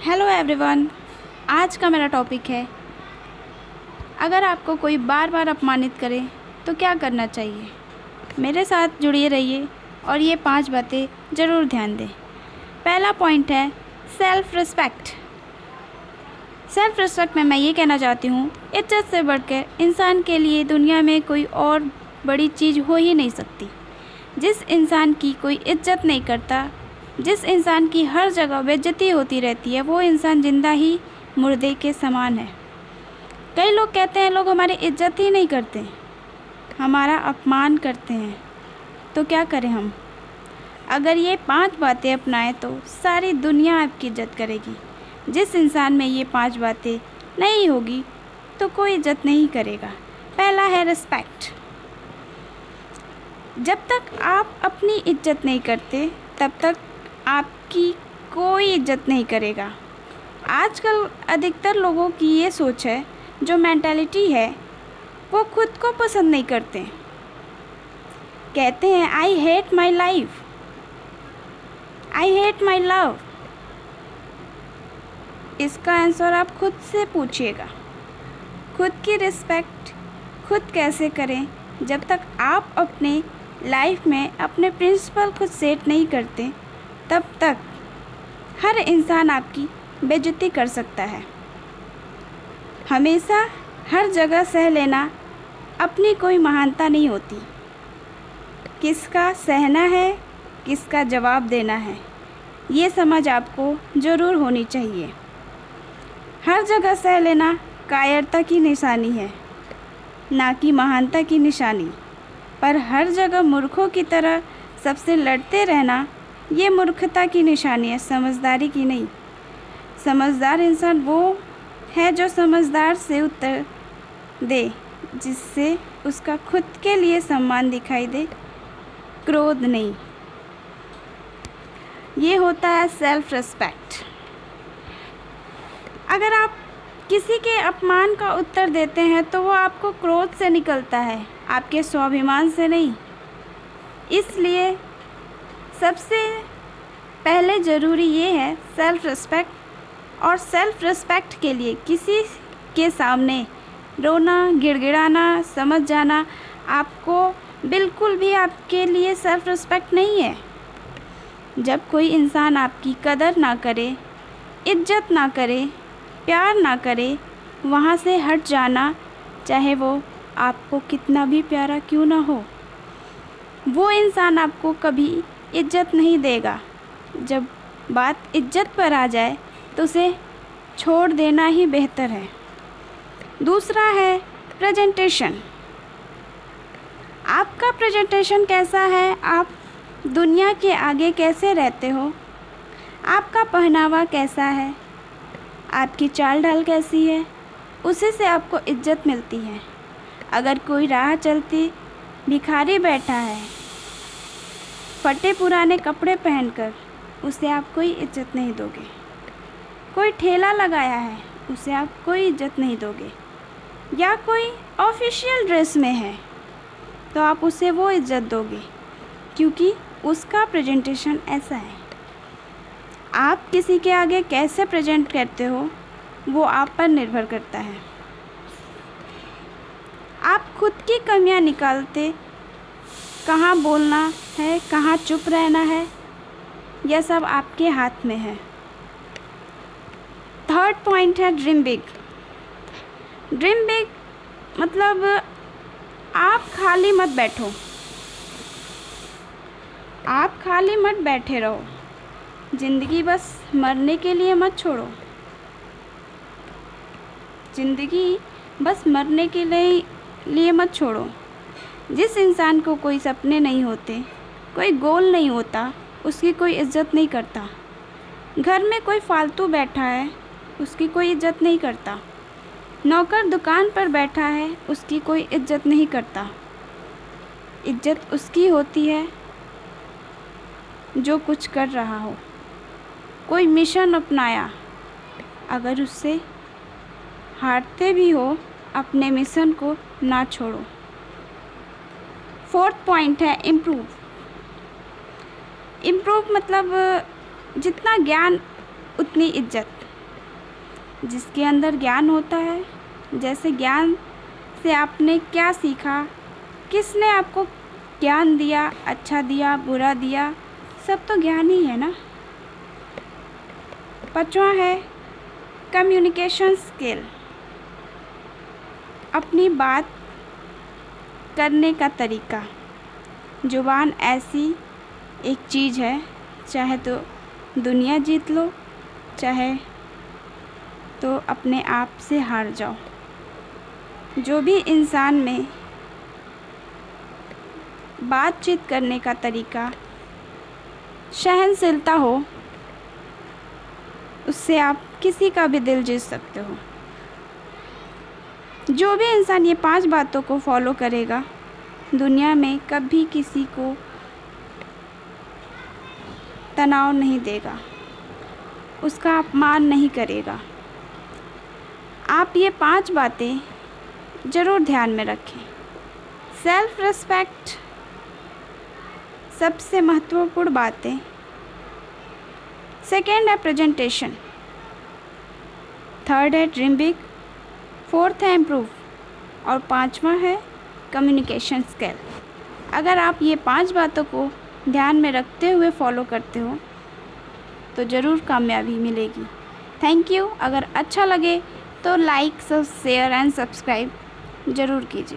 Hello everyone. आज का मेरा टॉपिक है, अगर आपको कोई बार बार अपमानित करे तो क्या करना चाहिए। मेरे साथ जुड़िए रहिए और ये 5 बातें ज़रूर ध्यान दें। पहला पॉइंट है सेल्फ़ रिस्पेक्ट। सेल्फ़ रिस्पेक्ट में मैं ये कहना चाहती हूँ, इज्जत से बढ़कर इंसान के लिए दुनिया में कोई और बड़ी चीज़ हो ही नहीं सकती। जिस इंसान की कोई इज्जत नहीं करता, जिस इंसान की हर जगह बेइज्जती होती रहती है, वो इंसान जिंदा ही मुर्दे के समान है। कई लोग कहते हैं लोग हमारी इज्जत ही नहीं करते, हमारा अपमान करते हैं। तो क्या करें हम? अगर ये 5 बातें अपनाएं तो सारी दुनिया आपकी इज्जत करेगी। जिस इंसान में ये 5 बातें नहीं होगी तो कोई इज्जत नहीं करेगा। पहला है रिस्पेक्ट। जब तक आप अपनी इज्जत नहीं करते तब तक आपकी कोई इज्जत नहीं करेगा। आजकल अधिकतर लोगों की ये सोच है, जो मेंटालिटी है, वो खुद को पसंद नहीं करते। कहते हैं I hate my life, I hate my love. इसका आंसर आप खुद से पूछिएगा। खुद की रिस्पेक्ट खुद कैसे करें? जब तक आप अपने लाइफ में अपने प्रिंसिपल खुद सेट नहीं करते तब तक हर इंसान आपकी बेइज्जती कर सकता है। हमेशा हर जगह सह लेना अपनी कोई महानता नहीं होती। किसका सहना है, किसका जवाब देना है, ये समझ आपको ज़रूर होनी चाहिए। हर जगह सह लेना कायरता की निशानी है, ना कि महानता की निशानी। पर हर जगह मूर्खों की तरह सबसे लड़ते रहना, ये मूर्खता की निशानी है, समझदारी की नहीं। समझदार इंसान वो है जो समझदार से उत्तर दे, जिससे उसका खुद के लिए सम्मान दिखाई दे, क्रोध नहीं। ये होता है सेल्फ रिस्पेक्ट। अगर आप किसी के अपमान का उत्तर देते हैं तो वो आपको क्रोध से निकलता है, आपके स्वाभिमान से नहीं। इसलिए सबसे पहले ज़रूरी ये है सेल्फ़ रिस्पेक्ट। और सेल्फ़ रिस्पेक्ट के लिए किसी के सामने रोना, गिड़गिड़ाना, समझ जाना आपको बिल्कुल भी आपके लिए सेल्फ़ रिस्पेक्ट नहीं है। जब कोई इंसान आपकी कदर ना करे, इज्जत ना करे, प्यार ना करे, वहाँ से हट जाना, चाहे वो आपको कितना भी प्यारा क्यों ना हो। वो इंसान आपको कभी इज्जत नहीं देगा। जब बात इज्जत पर आ जाए तो उसे छोड़ देना ही बेहतर है। दूसरा है प्रेजेंटेशन। आपका प्रेजेंटेशन कैसा है? आप दुनिया के आगे कैसे रहते हो? आपका पहनावा कैसा है? आपकी चाल ढाल कैसी है? उसी से आपको इज्जत मिलती है। अगर कोई राह चलती भिखारी बैठा है फटे पुराने कपड़े पहनकर, उसे आप कोई इज्जत नहीं दोगे। कोई ठेला लगाया है, उसे आप कोई इज्जत नहीं दोगे। या कोई ऑफिशियल ड्रेस में है तो आप उसे वो इज्जत दोगे, क्योंकि उसका प्रेजेंटेशन ऐसा है। आप किसी के आगे कैसे प्रेजेंट करते हो वो आप पर निर्भर करता है। आप खुद की कमियां निकालते, कहाँ बोलना है, कहाँ चुप रहना है, यह सब आपके हाथ में है। थर्ड पॉइंट है ड्रीम बिग। ड्रीम बिग मतलब आप खाली मत बैठो, आप खाली मत बैठे रहो। ज़िंदगी बस मरने के लिए मत छोड़ो। ज़िंदगी बस मरने के लिए मत छोड़ो। जिस इंसान को कोई सपने नहीं होते, कोई गोल नहीं होता, उसकी कोई इज्जत नहीं करता। घर में कोई फालतू बैठा है, उसकी कोई इज्जत नहीं करता। नौकर दुकान पर बैठा है, उसकी कोई इज्जत नहीं करता। इज्जत उसकी होती है जो कुछ कर रहा हो। कोई मिशन अपनाया, अगर उससे हारते भी हो, अपने मिशन को ना छोड़ो। फोर्थ पॉइंट है इम्प्रूव। इम्प्रूव मतलब जितना ज्ञान उतनी इज्जत। जिसके अंदर ज्ञान होता है। जैसे ज्ञान से आपने क्या सीखा, किसने आपको ज्ञान दिया, अच्छा दिया, बुरा दिया, सब तो ज्ञान ही है ना। 5वां है कम्युनिकेशन स्किल, अपनी बात करने का तरीका। ज़ुबान ऐसी एक चीज़ है, चाहे तो दुनिया जीत लो, चाहे तो अपने आप से हार जाओ। जो भी इंसान में बातचीत करने का तरीका, सहनशीलता हो, उससे आप किसी का भी दिल जीत सकते हो। जो भी इंसान ये 5 बातों को फॉलो करेगा, दुनिया में कभी किसी को तनाव नहीं देगा, उसका अपमान नहीं करेगा। आप ये 5 बातें ज़रूर ध्यान में रखें। सेल्फ रिस्पेक्ट सबसे महत्वपूर्ण बातें। सेकेंड है प्रेजेंटेशन, थर्ड है ड्रीम बिग, फोर्थ है इम्प्रूव और 5वां है कम्युनिकेशन स्किल। अगर आप ये 5 बातों को ध्यान में रखते हुए फॉलो करते हो तो ज़रूर कामयाबी मिलेगी। Thank you. अगर अच्छा लगे तो लाइक, शेयर एंड सब्सक्राइब ज़रूर कीजिए।